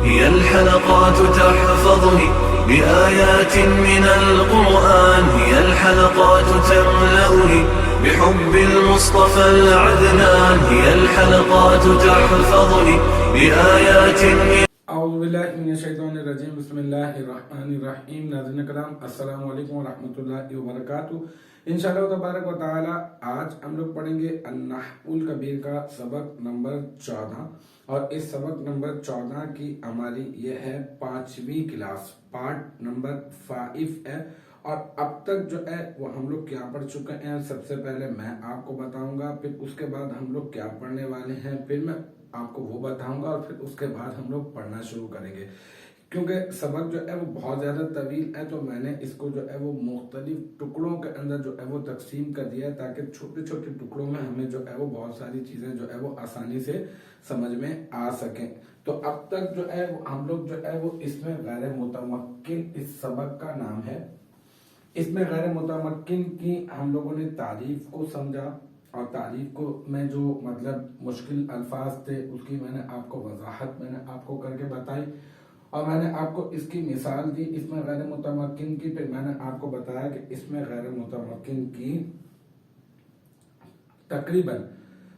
هي الحلقات تحفظني بآيات من القرآن، هي الحلقات تملأني بحب المصطفى العدنان، هي الحلقات تحفظني بآيات من اعوذ باللہ من الشیطان الرجیم، بسم اللہ الرحمن الرحیم۔ ناظرین کرام، السلام علیکم ورحمۃ اللہ وبرکاتہ۔ انشاءاللہ تبارک و تعالی آج ہم لوگ پڑھیں گے النحو الکبیر کا سبق نمبر 14، اور اس سبق نمبر 14 کی ہماری یہ ہے 5ویں کلاس، پارٹ نمبر 5 ہے۔ اور اب تک جو ہے وہ ہم لوگ کیا پڑھ چکے ہیں، سب سے پہلے میں آپ کو بتاؤں گا، پھر اس کے بعد ہم لوگ کیا پڑھنے والے ہیں، پھر میں آپ کو وہ بتاؤں گا، اور پھر اس کے بعد ہم لوگ پڑھنا شروع کریں گے۔ کیونکہ سبق جو ہے وہ بہت زیادہ طویل ہے، تو میں نے اس کو جو ہے وہ مختلف ٹکڑوں کے اندر جو ہے وہ تقسیم کر دیا ہے، تاکہ چھوٹے چھوٹے ٹکڑوں میں ہمیں جو ہے وہ بہت ساری چیزیں جو ہے وہ آسانی سے سمجھ میں آ سکیں۔ تو اب تک جو ہے ہم لوگ جو ہے وہ اس میں غیر متمکن اس سبق کا نام ہے۔ اس میں غیر متمکن کی ہم لوگوں نے تعریف کو سمجھا، اور تعریف کو میں جو مطلب مشکل الفاظ تھے اس کی میں نے آپ کو وضاحت میں نے آپ کو کر کے بتائی، اور میں نے آپ کو اس کی مثال دی اس میں غیر متمکن کی۔ پھر میں نے آپ کو بتایا کہ اس میں غیر متمکن کی تقریباً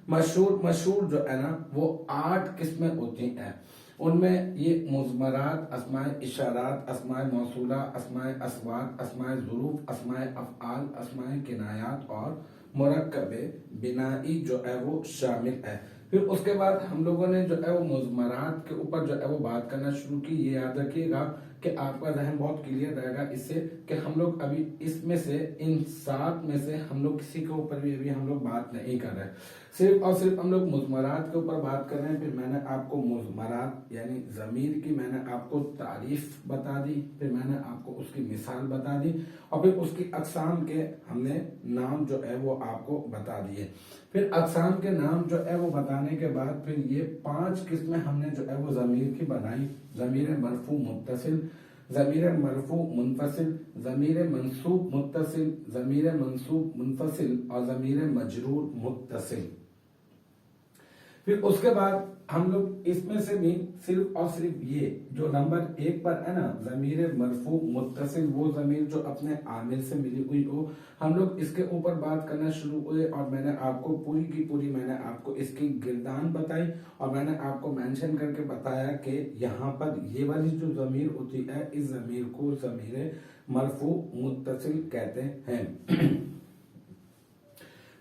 مشہور جو ہے نا وہ 8 قسمیں ہوتی ہیں۔ ان میں یہ مضمرات، اسماء اشارات، اسماء موصولہ، اسماء اسوات، اسماء ظروف، اسماء افعال، اسماء کنایات اور مرکب بنائی جو ہے وہ شامل ہے۔ پھر اس کے بعد ہم لوگوں نے جو ہے وہ مضمرات کے اوپر جو ہے وہ بات کرنا شروع کی۔ یہ یاد رکھیے گا کہ آپ کا ذہن بہت کلیئر رہے گا اس سے، کہ ہم لوگ ابھی اس میں سے ان 7 میں سے ہم لوگ کسی کے اوپر بھی ابھی ہم لوگ بات نہیں کر رہے، صرف اور صرف ہم لوگ مضمرات کے اوپر بات کر رہے ہیں۔ پھر میں نے آپ کو مضمرات یعنی ضمیر کی میں نے آپ کو تعریف بتا دی، پھر میں نے آپ کو اس کی مثال بتا دی، اور پھر اس کی اقسام کے ہم نے نام جو ہے وہ آپ کو بتا دیے۔ پھر اقسام کے نام جو ہے وہ بتانے کے بعد پھر یہ 5 قسمیں ہم نے جو ہے وہ ضمیر کی بنائی: ضمیر مرفوع متصل، ضمیر مرفوع منفصل، ضمیر منصوب متصل، ضمیر منصوب منفصل، اور ضمیر مجرور متصل۔ پھر اس کے بعد ہم لوگ اس میں سے بھی صرف اور صرف یہ جو نمبر 1 پر ہے نا، ضمیر مرفوع متصل، وہ ضمیر جو اپنے عامل سے ملی ہوئی ہو، ہم لوگ اس کے اوپر بات کرنا شروع ہوئے، اور میں نے آپ کو پوری کی پوری میں نے آپ کو اس کی گردان بتائی، اور میں نے آپ کو مینشن کر کے بتایا کہ یہاں پر یہ والی جو ضمیر ہوتی ہے، اس ضمیر کو ضمیر مرفوع متصل کہتے ہیں۔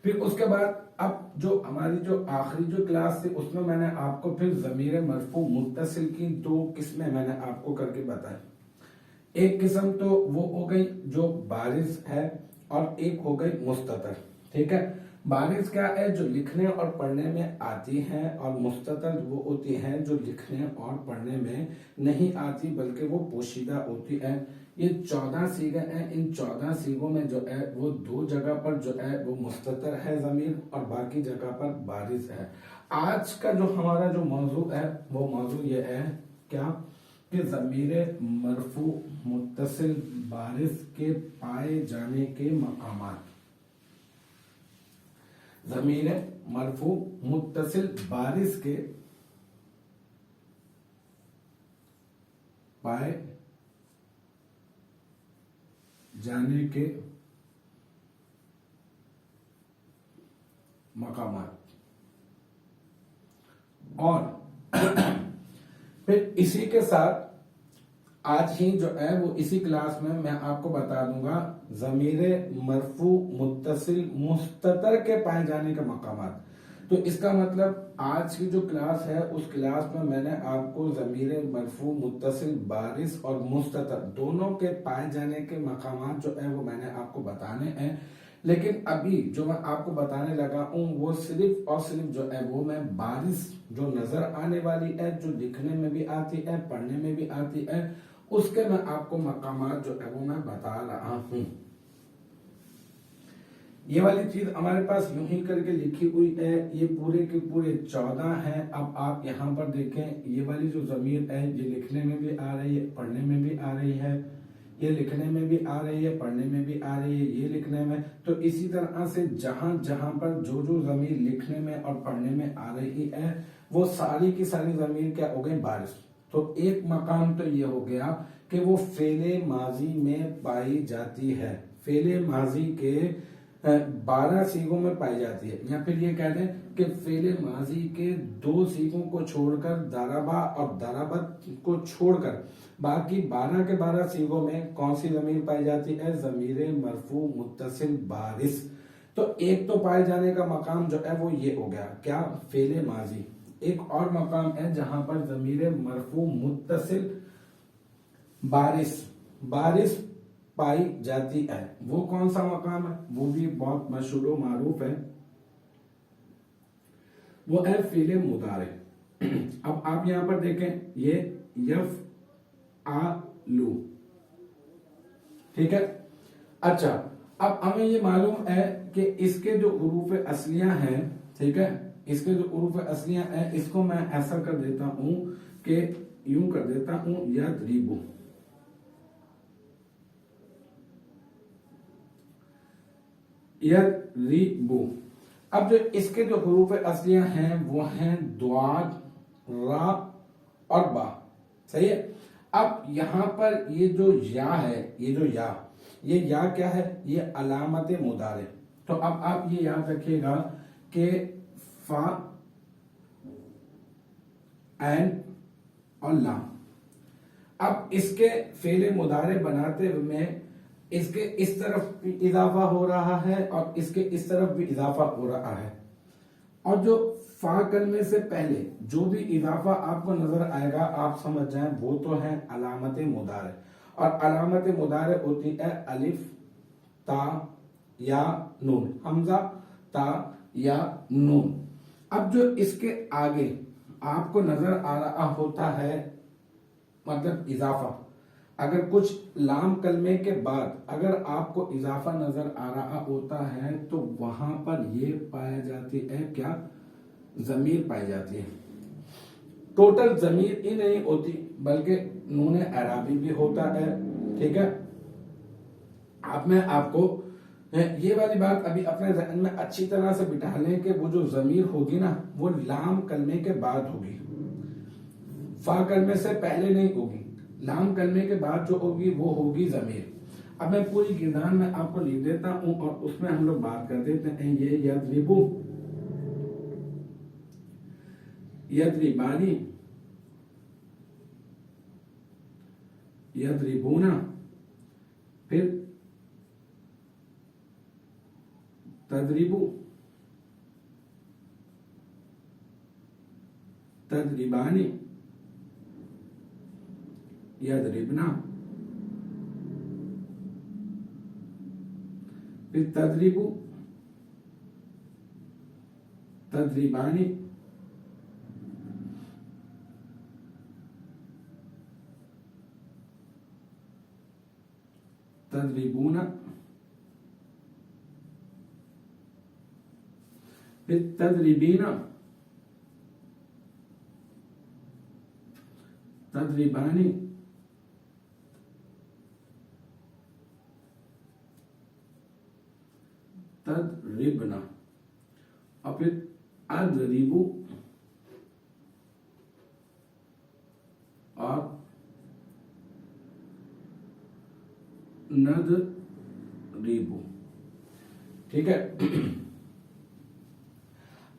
پھر اس کے بعد اب جو ہماری جو آخری جو کلاس تھی اس میں نے آپ کو پھر ضمیر مرفوع متصل کی 2 قسمیں میں نے آپ کو کر کے بتائی۔ ایک قسم تو وہ ہو گئی جو بارز ہے، اور ایک ہو گئی مستتر، ٹھیک ہے۔ بارز کیا ہے؟ جو لکھنے اور پڑھنے میں آتی ہے، اور مستتر وہ ہوتی ہے جو لکھنے اور پڑھنے میں نہیں آتی بلکہ وہ پوشیدہ ہوتی ہے۔ یہ 14 صیغے ہیں، ان 14 صیغوں میں جو ہے وہ 2 جگہ پر جو ہے وہ مستتر ہے ضمیر، اور باقی جگہ پر بارز ہے۔ آج کا جو ہمارا جو موضوع ہے وہ موضوع یہ ہے کیا کہ ضمیر مرفوع متصل بارز کے پائے جانے کے مقامات۔ ضمیر مرفوع متصل بارز کے پائے جانے کے مقامات، اور پھر اسی کے ساتھ آج ہی جو ہے وہ اسی کلاس میں آپ کو بتا دوں گا ضمیر مرفوع متصل مستتر کے پائے جانے کے مقامات۔ تو اس کا مطلب آج کی جو کلاس ہے اس کلاس میں نے آپ کو ضمیر مرفوع متصل بارز اور مستتر دونوں کے پائے جانے کے مقامات جو ہے وہ میں نے آپ کو بتانے ہیں، لیکن ابھی جو میں آپ کو بتانے لگا ہوں وہ صرف اور صرف جو ہے وہ میں بارز جو نظر آنے والی ہے، جو لکھنے میں بھی آتی ہے، پڑھنے میں بھی آتی ہے، اس کے میں آپ کو مقامات جو ہے وہ میں بتا رہا ہوں۔ یہ والی چیز ہمارے پاس یوں ہی کر کے لکھی ہوئی ہے، یہ پورے کے پورے 14 ہیں۔ اب آپ یہاں پر دیکھیں، یہ والی جو ضمیر ہے یہ لکھنے میں بھی آ رہی ہے، پڑھنے میں بھی آ رہی ہے، یہ لکھنے میں بھی آ رہی ہے، پڑھنے میں بھی آ رہی ہے، یہ لکھنے میں۔ تو اسی طرح سے جہاں جہاں پر جو ضمیر لکھنے میں اور پڑھنے میں آ رہی ہے وہ ساری کی ساری ضمیر کیا ہو گئی؟ بارز۔ تو ایک مقام تو یہ ہو گیا کہ وہ فعل ماضی میں پائی جاتی ہے، فعل ماضی کے 12 سیغوں میں پائی جاتی ہے، یا پھر یہ کہہ دیں کہ فعل ماضی کے 2 سیغوں کو چھوڑ کر ضربا اور ضربت کو چھوڑ کر باقی 12 کے 12 سیغوں میں کون سی ضمیر پائی جاتی ہے؟ ضمیر مرفوع متصل بارث۔ تو ایک تو پائے جانے کا مقام جو ہے وہ یہ ہو گیا، کیا؟ فعل ماضی۔ ایک اور مقام ہے جہاں پر ضمیر مرفوع متصل بارث پائی جاتی ہے، وہ کون سا مقام ہے؟ وہ بھی بہت مشہور و معروف ہے، وہ ہے فعل مضارع۔ اب آپ یہاں پر دیکھیں، یہ یفعلو، ٹھیک ہے؟ اچھا، اب ہمیں یہ معلوم ہے کہ اس کے جو حروف اصلیہ ہیں، ٹھیک ہے، اس کے جو حروف اصلیہ ہیں، اس کو میں ایسا کر دیتا ہوں کہ یوں کر دیتا ہوں، یضربو، یضربو۔ اب جو اس کے جو حروف اصلیہ ہیں وہ ہیں ضاد، را اور با، صحیح ہے؟ اب یہاں پر یہ جو یا ہے، یہ یا کیا ہے؟ یہ علامت مضارع۔ تو اب آپ یہ یاد رکھیے گا کہ فا، عین اور لام، اب اس کے فعل مضارع بناتے میں اس کے اس طرف بھی اضافہ ہو رہا ہے اور اس کے اس طرف بھی اضافہ ہو رہا ہے، اور جو فا کلمے سے پہلے جو بھی اضافہ آپ کو نظر آئے گا آپ سمجھ جائیں وہ تو ہے علامت مضارع، اور علامت مضارع ہوتی ہے الف، تا، یا، نون، حمزہ، تا، یا، نون۔ اب جو اس کے آگے آپ کو نظر آ رہا ہوتا ہے مطلب اضافہ، اگر کچھ لام کلمے کے بعد اگر آپ کو اضافہ نظر آ رہا ہوتا ہے تو وہاں پر یہ پایا جاتی ہے، کیا؟ ضمیر پائی جاتی ہے۔ ٹوٹل ضمیر ہی نہیں ہوتی بلکہ نون اعرابی بھی ہوتا ہے، ٹھیک ہے؟ اب میں آپ کو یہ والی بات ابھی اپنے ذہن میں اچھی طرح سے بٹھا لیں کہ وہ جو ضمیر ہوگی نا وہ لام کلمے کے بعد ہوگی، فا کلمے سے پہلے نہیں ہوگی، لام کلمے کے بعد جو ہوگی وہ ہوگی ضمیر۔ اب میں پوری گردان میں آپ کو لکھ دیتا ہوں اور اس میں ہم لوگ بات کر دیتے ہیں۔ یہ یضربو، یضربانی، یضربونا، پھر تضربو، تضربانی، یضربنا، پھر تضربو، تضربانی، تضربونا، پھر تضربینا، تضربانی، تضربنا، اور پھر اضربو اور نضربو، ٹھیک ہے؟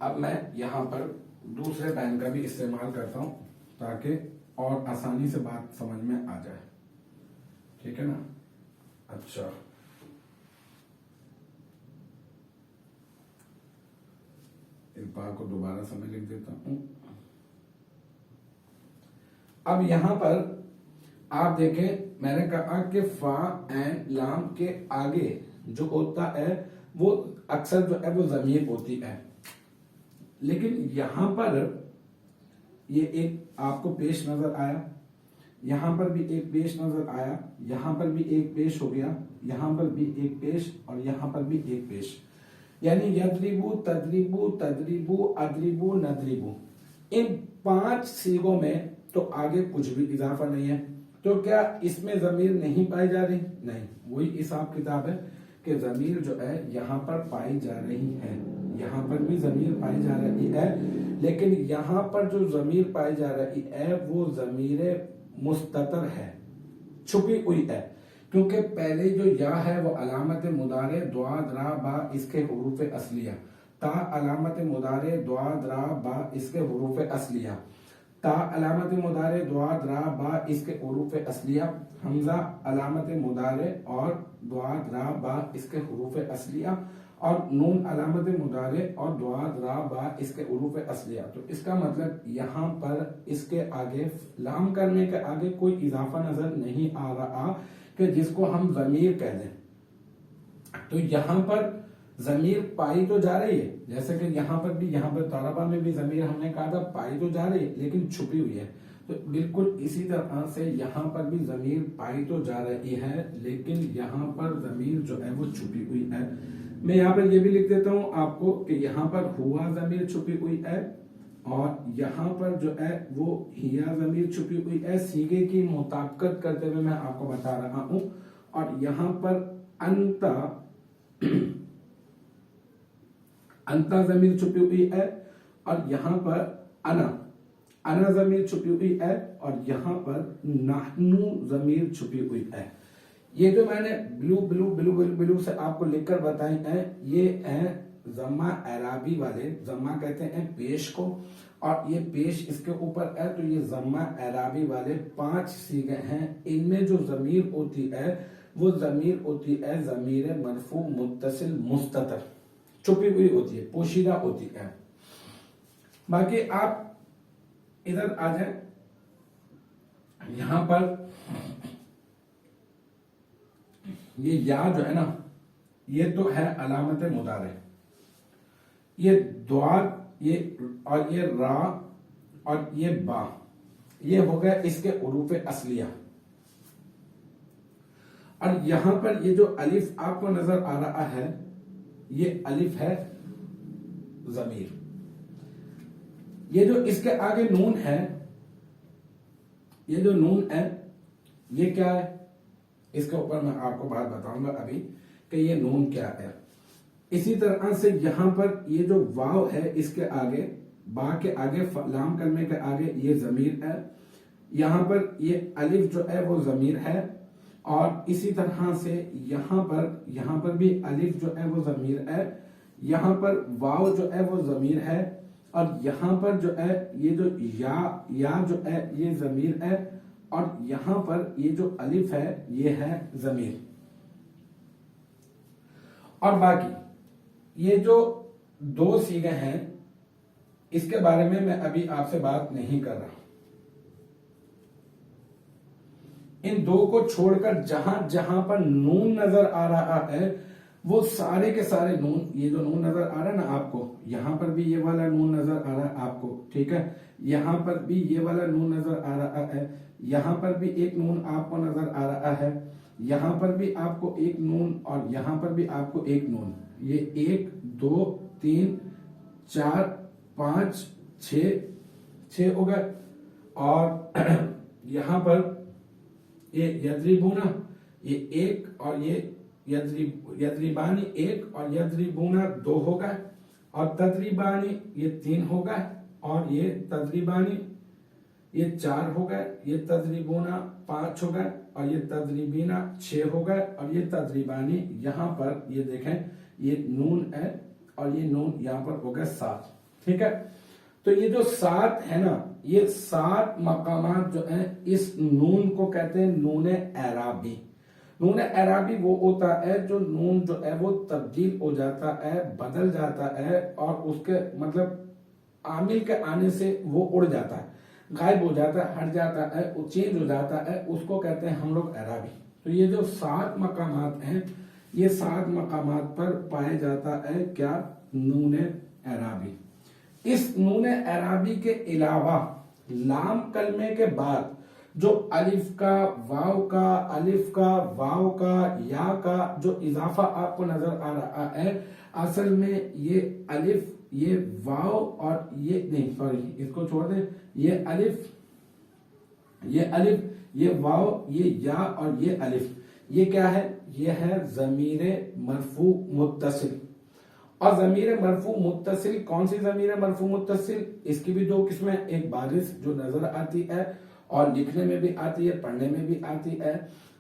اب میں یہاں پر دوسرے پین کا بھی استعمال کرتا ہوں تاکہ اور آسانی سے بات سمجھ میں آ جائے، ٹھیک ہے نا؟ اچھا، اس بات کو دوبارہ سے میں لکھ دیتا ہوں۔ اب یہاں پر آپ دیکھیں میں نے کہا کہ فا، عین، لام کے آگے جو ہوتا ہے وہ اکثر جو ہے وہ ضمیر ہوتی ہے، لیکن یہاں پر یہ ایک آپ کو پیش نظر آیا، یہاں پر بھی ایک پیش نظر آیا، یہاں پر بھی ایک پیش ہو گیا، یہاں پر بھی ایک پیش اور یہاں پر بھی ایک پیش، یعنی یضربو، تضربو، تضربو، اضربو، نضربو، ان 5 صیغوں میں تو آگے کچھ بھی اضافہ نہیں ہے، تو کیا اس میں ضمیر نہیں پائی جا رہی؟ نہیں، وہی حساب کتاب ہے کہ ضمیر جو ہے یہاں پر پائی جا رہی ہے، یہاں پر بھی ضمیر پائی جا رہی ہے، لیکن یہاں پر جو ضمیر پائی جا رہی ہے وہ ضمیر مستتر ہے، چھپی ہوئی ہے، کیونکہ پہلے جو یا ہے وہ علامت مضارع ضاد را با اس کے حروف اصلیہ، تا علامت مضارع ضاد را با اس کے حروف اصلیہ، تا علامت مضارع ضاد را با اس کے حروف اصلیہ، حمزہ علامت مضارع اور ضاد را با اس کے حروف اصلیہ، اور نون علامت مضارع اور ضاد را با اس کے حروف اصلیہ۔ تو اس کا مطلب یہاں پر اس کے آگے لام کرنے کے آگے کوئی اضافہ نظر نہیں آ رہا کہ جس کو ہم ضمیر کہہ دیں۔ تو یہاں پر ضمیر پائی تو جا رہی ہے، جیسے کہ یہاں پر بھی، یہاں پر طلبہ میں بھی ضمیر ہم نے کہا تھا پائی تو جا رہی ہے لیکن چھپی ہوئی ہے، تو بالکل اسی طرح سے یہاں پر بھی ضمیر پائی تو جا رہی ہے لیکن یہاں پر ضمیر جو ہے وہ چھپی ہوئی ہے۔ میں یہاں پر یہ بھی لکھ دیتا ہوں آپ کو کہ یہاں پر ہوا ضمیر چھپی ہوئی ہے، اور یہاں پر جو ہے وہ ہیا ضمیر چھپی ہوئی ہے، سیغے کی مطابقت کرتے ہوئے میں آپ کو بتا رہا ہوں، اور یہاں پر انتا ضمیر چھپی ہوئی ہے، اور یہاں پر انا ضمیر چھپی ہوئی ہے، اور یہاں پر نحنو ضمیر چھپی ہوئی ہے۔ یہ جو میں نے بلو سے آپ کو لکھ کر بتائی ہیں، یہ ہیں ضمہ اعرابی والے، ضمہ کہتے ہیں پیش کو، اور یہ پیش اس کے اوپر ہے، تو یہ ضمہ اعرابی والے 5 صیغے ہیں۔ ان میں جو ضمیر ہوتی ہے وہ ضمیر ہوتی ہے ضمیر مرفوع متصل مستتر، چھپی ہوئی ہوتی ہے، پوشیدہ ہوتی ہے۔ باقی آپ ادھر آ جائیں، یہاں پر یہ یا جو ہے نا، یہ تو ہے علامت مضارع، یہ ضاد، اور یہ را اور یہ با، یہ ہو گیا اس کے حروف اصلیہ، اور یہاں پر یہ جو الف آپ کو نظر آ رہا ہے یہ الف ہے ضمیر، یہ جو اس کے آگے نون ہے، یہ جو نون ہے یہ کیا ہے؟ اس کے اوپر میں آپ کو بات بتاؤں گا ابھی کہ یہ نون کیا ہے۔ اسی طرح سے یہاں پر یہ جو واو ہے اس کے آگے، با کے آگے، لام کلمے کے آگے یہ ضمیر ہے، یہاں پر یہ الف جو ہے وہ ضمیر ہے، اور اسی طرح سے یہاں پر بھی الف جو ہے وہ ضمیر ہے، یہاں پر واو جو ہے وہ ضمیر ہے، اور یہاں پر جو ہے یہ جو یا جو ہے یہ ضمیر ہے، اور یہاں پر یہ جو الف ہے یہ ہے ضمیر۔ اور باقی یہ جو 2 صیغے ہیں اس کے بارے میں ابھی آپ سے بات نہیں کر رہا، ان 2 کو چھوڑ کر جہاں جہاں پر نون نظر آ رہا ہے وہ سارے کے سارے نون، یہ جو نون نظر آ رہا ہے نا آپ کو، یہاں پر بھی یہ والا نون نظر آ رہا ہے آپ کو، ٹھیک ہے، یہاں پر بھی یہ والا نون نظر آ رہا ہے، یہاں پر بھی ایک نون آپ کو نظر آ رہا ہے، یہاں پر بھی آپ کو ایک نون، اور یہاں پر بھی آپ کو ایک نون، یہ 1 2 3 4 5 6 ہو گئے، اور یہاں پر یہ یضربونا، یہ 1 اور یہ یضربانی 1 اور یضربونا 2 ہو گئے، اور تضریبانی یہ 3 ہو گئے، اور یہ تضریبانی یہ 4 ہو گئے، یہ تضریبونا 5 ہو گئے، اور یہ تضریبینا 6 ہو گئے، اور یہ تضریبانی یہاں پر یہ دیکھیں یہ نون ہے، اور یہ نون یہاں پر ہو گئے 7، ٹھیک ہے۔ تو یہ جو 7 ہے نا، یہ 7 مقامات جو ہیں اس نون کو کہتے ہیں نون اعرابی۔ نون اعرابی وہ ہوتا ہے جو نون جو ہے وہ تبدیل ہو جاتا ہے، بدل جاتا ہے، اور اس کے مطلب عامل کے آنے سے وہ اڑ جاتا ہے، غائب ہو جاتا ہے، ہٹ جاتا ہے، چینج ہو جاتا ہے، اس کو کہتے ہیں ہم لوگ اعرابی۔ تو یہ جو 7 مقامات ہیں یہ 7 مقامات پر پائے جاتا ہے کیا؟ نون اعرابی۔ اس نون اعرابی کے علاوہ لام کلمے کے بعد جو الف کا، واو کا، الف کا، واو کا، یا کا جو اضافہ آپ کو نظر آ رہا ہے، اصل میں یہ الف، یہ واو اور یہ نہیں، سوری اس کو چھوڑ دیں، یہ الف، یہ واو، یہ یا اور یہ الف، یہ کیا ہے؟ یہ ہے ضمیر مرفوع متصل. اور ضمیر مرفوع متصل کون سی ضمیر مرفوع متصل؟ اس کی بھی دو قسمیں، ایک بارز جو نظر آتی ہے اور لکھنے میں بھی آتی ہے، پڑھنے میں بھی آتی ہے،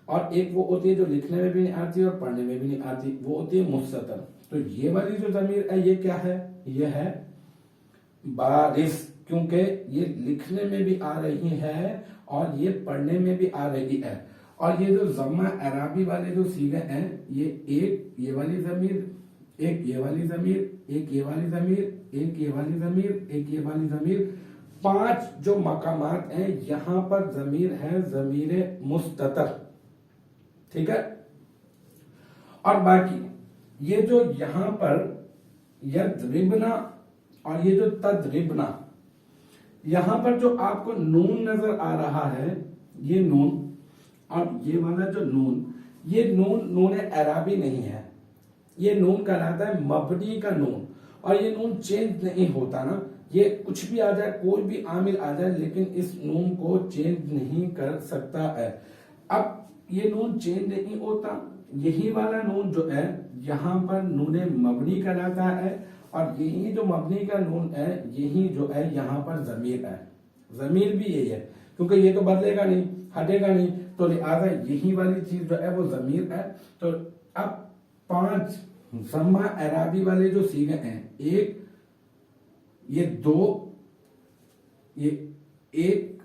اور ایک وہ ہوتی ہے جو لکھنے میں بھی نہیں آتی اور پڑھنے میں بھی نہیں آتی، وہ ہوتی ہے مستتر. تو یہ والی جو ضمیر ہے یہ کیا ہے؟ یہ ہے بارز، کیونکہ یہ لکھنے میں بھی آ رہی ہے اور یہ پڑھنے میں بھی آ رہی ہے. اور یہ جو ضمہ اعرابی والے جو صیغے ہیں، یہ ایک یہ والی ضمیر، ایک یہ والی ضمیر، ایک یہ والی ضمیر، ایک یہ والی ضمیر، ایک یہ والی ضمیر، 5 جو مقامات ہیں یہاں پر ضمیر ہے ضمیر مستتر. ٹھیک ہے. اور باقی یہ جو یہاں پر یضربنا اور یہ جو تضربنا، یہاں پر جو آپ کو نون نظر آ رہا ہے، یہ نون اور یہ والا جو نون، یہ نون اعرابی نہیں ہے، یہ نون کہلاتا ہے مبنی کا نون. اور یہ نون چینج نہیں ہوتا نا، یہ کچھ بھی آ جائے، کوئی بھی عامل آ جائے، لیکن اس نون کو چینج نہیں کر سکتا ہے. اب یہ نون چینج نہیں ہوتا، یہی والا نون جو ہے یہاں پر نون مبنی کہلاتا ہے، اور یہی جو مبنی کا نون ہے یہی جو ہے یہاں پر ضمیر ہے. ضمیر بھی یہی ہے کیونکہ یہ تو بدلے گا نہیں، ہٹے گا نہیں، تو لہٰذا یہی والی چیز جو ہے وہ ضمیر ہے. تو اب 5 ضمہ اعرابی والے جو صیغے ہیں، ایک، یہ 2، یہ 1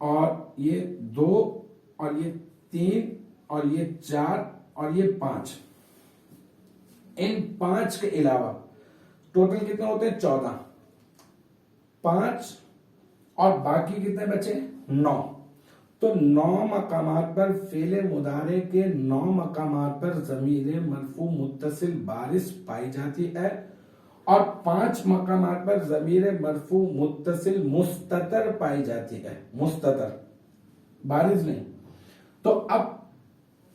اور یہ 2 اور یہ 3 اور یہ 4 اور یہ 5، ان 5 کے علاوہ ٹوٹل کتنے ہوتے ہیں؟ 14. 5 اور باقی کتنے بچے؟ 9. تو 9 مقامات پر فعل مضارع کے 9 مقامات پر ضمیر مرفوع متصل بارز پائی جاتی ہے، اور 5 مقامات پر ضمیر مرفوع متصل مستتر پائی جاتی ہے. مستتر، بارز نہیں. تو اب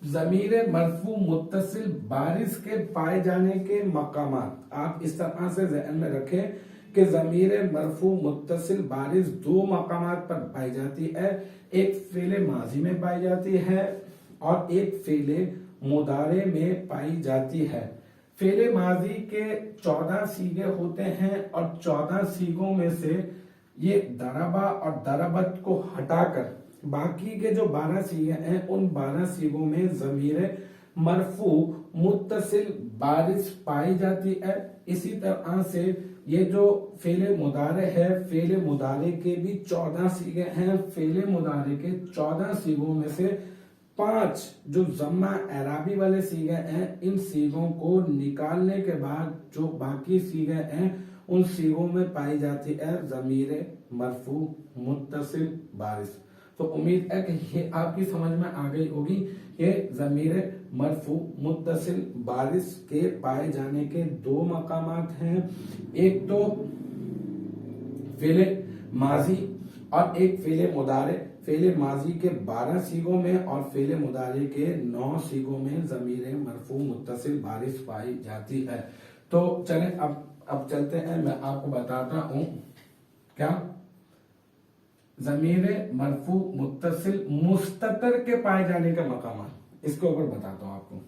ضمیر مرفوع متصل بارز کے پائے جانے کے مقامات آپ اس طرح سے ذہن میں رکھیں کہ ضمیر مرفوع متصل بارز 2 مقامات پر پائی جاتی ہے، ایک فعل ماضی میں پائی جاتی ہے اور ایک فعل مضارع میں پائی جاتی ہے. فعل ماضی کے 14 صیغے ہوتے ہیں، اور 14 صیغوں میں سے یہ ضربہ اور ضربت کو ہٹا کر باقی کے جو 12 صیغے ہیں ان 12 صیغوں میں ضمیر مرفوع متصل بارز پائی جاتی ہے. اسی طرح سے یہ جو فعل مضارع ہے، فعل مضارع کے بھی 14 صیغے ہیں، فعل مضارع کے 14 صیغوں میں سے 5 جو ضمہ اعرابی والے صیغے ہیں، ان صیغوں کو نکالنے کے بعد جو باقی صیغے ہیں ان صیغوں میں پائی جاتی ہے ضمیر مرفوع متصل بارز. تو امید ہے کہ یہ آپ کی سمجھ میں آ گئی ہوگی کہ ضمیر مرفوع متصل بارز کے پائے جانے کے 2 مقامات ہیں، ایک تو فعل ماضی اور ایک فعل مضارع. فعل ماضی کے 12 صیغوں میں اور فعل مضارع کے 9 صیغوں میں ضمیر مرفوع متصل بارز پائی جاتی ہے. تو چلیں اب چلتے ہیں، میں آپ کو بتاتا ہوں کیا ضمیر مرفوع متصل مستتر کے پائے جانے کا مقامات، اس کے اوپر بتاتا ہوں آپ کو.